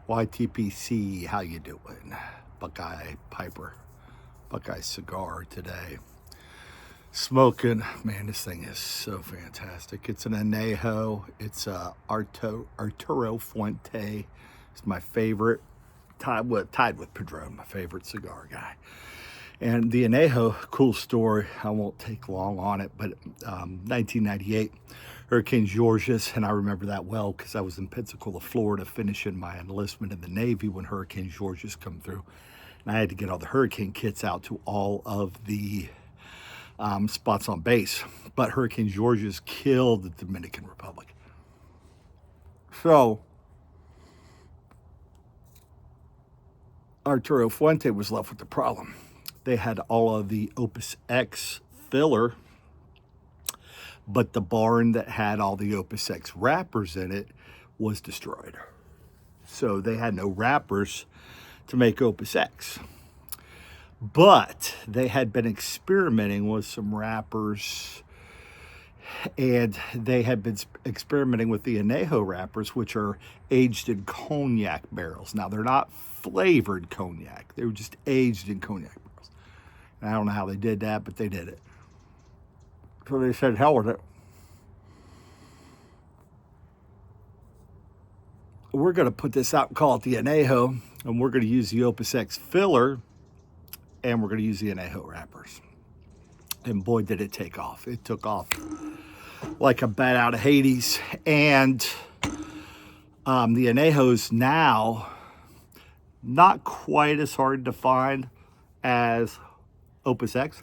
YTPC, how you doing? Buckeye Piper, Buckeye cigar today. Smoking, man, this thing is so fantastic. It's an Añejo. It's a Arturo Fuente. It's my favorite, tied with Padron, my favorite cigar guy. And the Añejo, cool story. I won't take long on it, but 1998, Hurricane Georges, and I remember that well because I was in Pensacola, Florida, finishing my enlistment in the Navy when Hurricane Georges come through. And I had to get all the hurricane kits out to all of the spots on base. But Hurricane Georges killed the Dominican Republic. So Arturo Fuente was left with the problem. They had all of the Opus X filler, but the barn that had all the Opus X wrappers in it was destroyed. So they had no wrappers to make Opus X. But they had been experimenting with some wrappers, and they had been experimenting with the Añejo wrappers, which are aged in cognac barrels. Now, they're not flavored cognac. They were just aged in cognac barrels. And I don't know how they did that, but they did it. So they said, hell with it. We're going to put this out and call it the Añejo, and we're going to use the Opus X filler, and we're going to use the Añejo wrappers. And boy, did it take off. It took off like a bat out of Hades. And the Añejo's now not quite as hard to find as Opus X.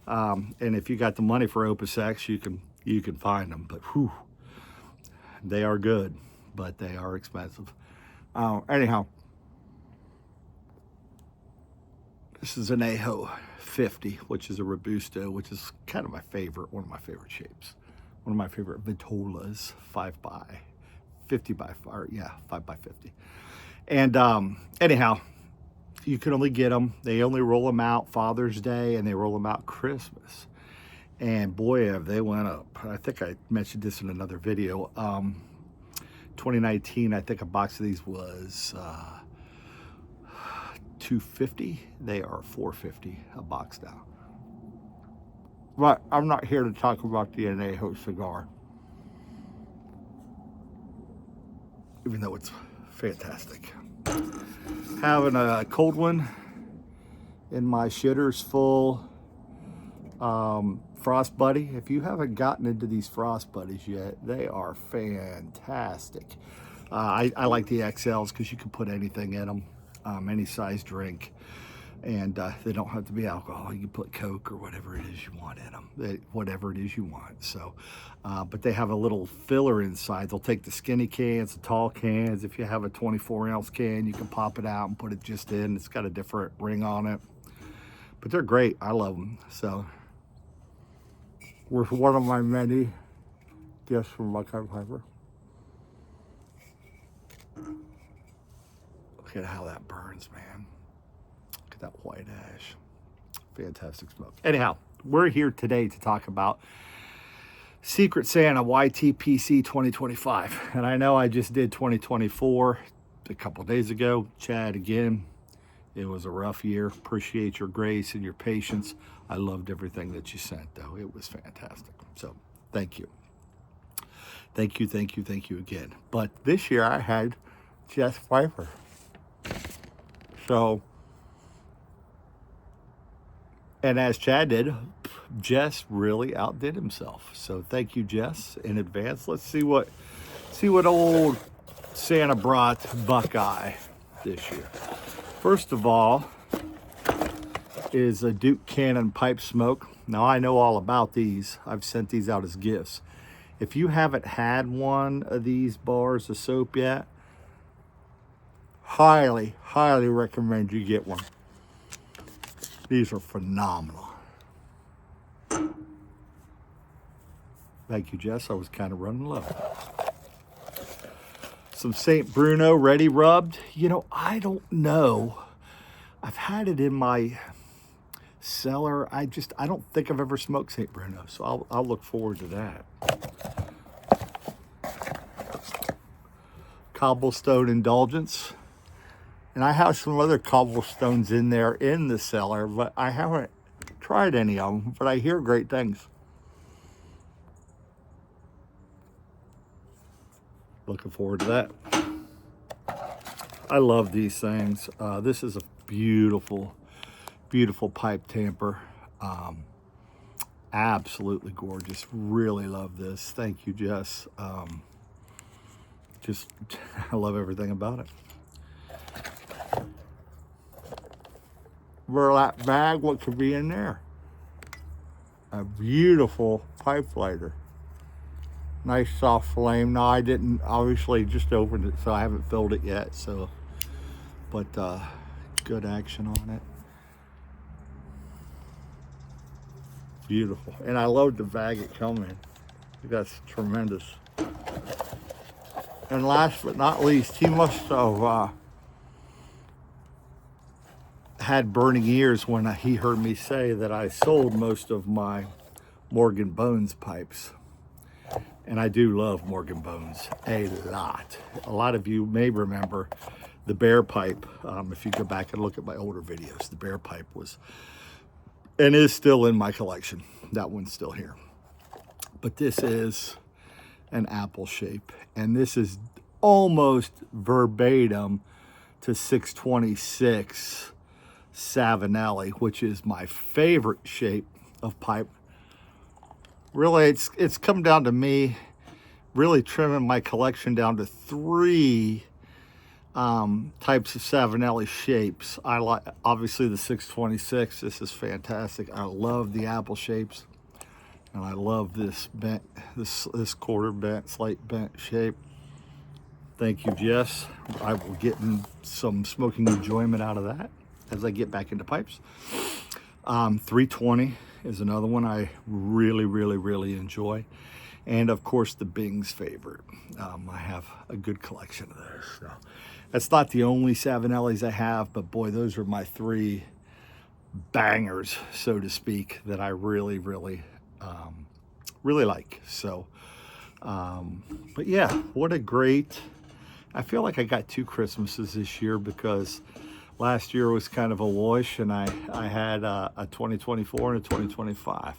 And if you got the money for Opus X, you can find them. But whew, they are good, but they are expensive. Anyhow, this is an Añejo 50, which is a Robusto, which is kind of my favorite, one of my favorite shapes. One of my favorite Vitolas, 50 by 5, yeah, 5 by 50. And anyhow, you can only get them. They only roll them out Father's Day, and they roll them out Christmas. And boy, have they went up. I think I mentioned this in another video. 2019, I think a box of these was $250. They are $450 a box now. But I'm not here to talk about the Añejo cigar, even though it's fantastic. Having a cold one in my shitters full Frost Buddy. If you haven't gotten into these Frost Buddies yet, they are fantastic. I like the XLs because you can put anything in them, any size drink, and they don't have to be alcohol. You can put Coke or whatever it is you want in them, whatever it is you want. So, but they have a little filler inside. They'll take the skinny cans, the tall cans. If you have a 24-ounce can, you can pop it out and put it just in. It's got a different ring on it, but they're great. I love them. So, with one of my many gifts from Buckeye Piper. Look at how that burns, man. Look at that white ash. Fantastic smoke. Anyhow, we're here today to talk about Secret Santa YTPC 2025. And I know I just did 2024 a couple of days ago. Chad, again, it was a rough year. Appreciate your grace and your patience. I loved everything that you sent, though. It was fantastic. So thank you. Thank you, thank you, thank you again. But this year I had JesPiping. So, and as Chad did, Jess really outdid himself. So thank you, Jess, in advance. Let's see what old Santa brought Buckeye this year. First of all is a Duke Cannon pipe smoke. Now I know all about these. I've sent these out as gifts. If you haven't had one of these bars of soap yet, highly, highly recommend you get one. These are phenomenal. Thank you, Jess. I was kind of running low. Some St. Bruno ready rubbed. You know, I don't know. I've had it in my cellar. I don't think I've ever smoked St. Bruno, so I'll look forward to that. cobblestone indulgence. And I have some other cobblestones in there in the cellar, but I haven't tried any of them, but I hear great things. Looking forward to that. I love these things. This is a beautiful, beautiful pipe tamper. Absolutely gorgeous. Really love this. Thank you, Jess. Just, I love everything about it. Burlap bag, what could be in there? A beautiful pipe lighter. Nice soft flame. No, I didn't, obviously just opened it, so I haven't filled it yet, so, but good action on it. Beautiful. And I love the bag it comes in. That's tremendous. And last but not least, he must have had burning ears when he heard me say that I sold most of my Morgan Bones pipes. And I do love Morgan Bones a lot. A lot of you may remember the bear pipe. If you go back and look at my older videos, the bear pipe was and is still in my collection. That one's still here. But this is an apple shape, and this is almost verbatim to 626 Savinelli, which is my favorite shape of pipe. Really, it's come down to me really trimming my collection down to 3 types of Savinelli shapes. I like, obviously, the 626. This is fantastic. I love the apple shapes, and I love this bent, this quarter bent, slight bent shape. Thank you, Jess. I will get some smoking enjoyment out of that as I get back into pipes. 320 is another one I really enjoy. And of course, the Bing's favorite. I have a good collection of those. So that's not the only Savinellis I have, but boy, those are my 3 bangers, so to speak, that I really like. So, but yeah, what a great, I feel like I got 2 Christmases this year because last year was kind of a wash, and I had a 2024 and a 2025.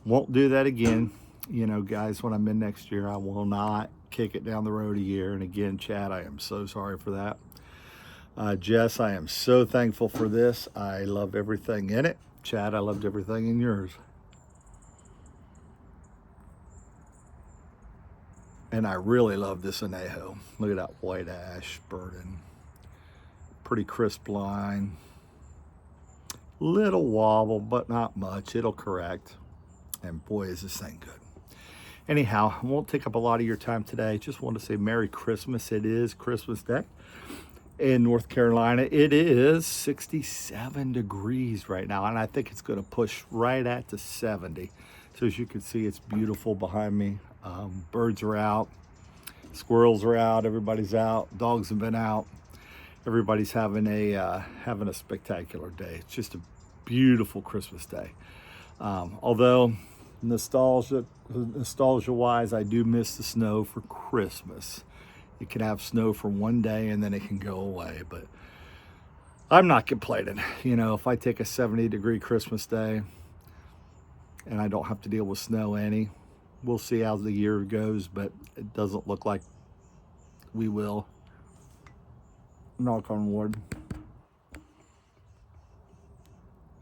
Won't do that again. You know, guys, when I'm in next year, I will not kick it down the road a year. And again, Chad, I am so sorry for that. Jess, I am so thankful for this. I love everything in it. Chad, I loved everything in yours. And I really love this anejo. Look at that white ash burning. Pretty crisp line. Little wobble, but not much. It'll correct. And boy, is this thing good. Anyhow, I won't take up a lot of your time today. Just want to say Merry Christmas. It is Christmas Day in North Carolina. It is 67 degrees right now, and I think it's going to push right at to 70. So as you can see, it's beautiful behind me. Birds are out. Squirrels are out. Everybody's out. Dogs have been out. Everybody's having a spectacular day. It's just a beautiful Christmas day. Although nostalgia-wise, I do miss the snow for Christmas. You can have snow for one day and then it can go away, but I'm not complaining. You know, if I take a 70-degree Christmas day and I don't have to deal with snow any, we'll see how the year goes, but it doesn't look like we will. Knock on wood.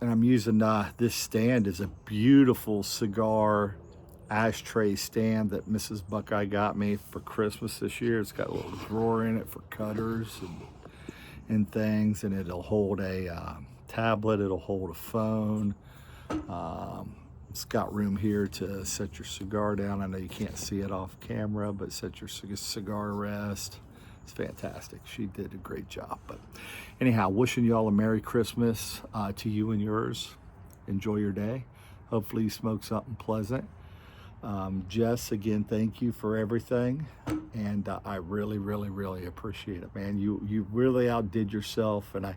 And I'm using this stand as a beautiful cigar ashtray stand that Mrs. Buckeye got me for Christmas this year. It's got a little drawer in it for cutters and things, and it'll hold a tablet, it'll hold a phone. It's got room here to set your cigar down. I know you can't see it off camera, but set your cigar rest. It's fantastic. She did a great job. But anyhow, wishing you all a Merry Christmas to you and yours. Enjoy your day. Hopefully you smoke something pleasant. Jess, again, thank you for everything. And I really appreciate it, man. You really outdid yourself. And I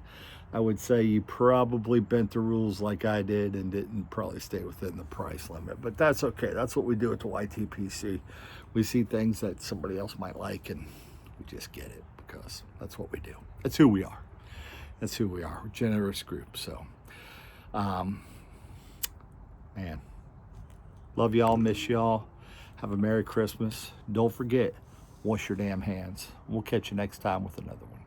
would say you probably bent the rules like I did and didn't probably stay within the price limit. But that's okay. That's what we do at the YTPC. We see things that somebody else might like, and We just get it because that's what we do. That's who we are. That's who we are. We're a generous group. So, man, love y'all, miss y'all. Have a Merry Christmas. Don't forget, wash your damn hands. We'll catch you next time with another one.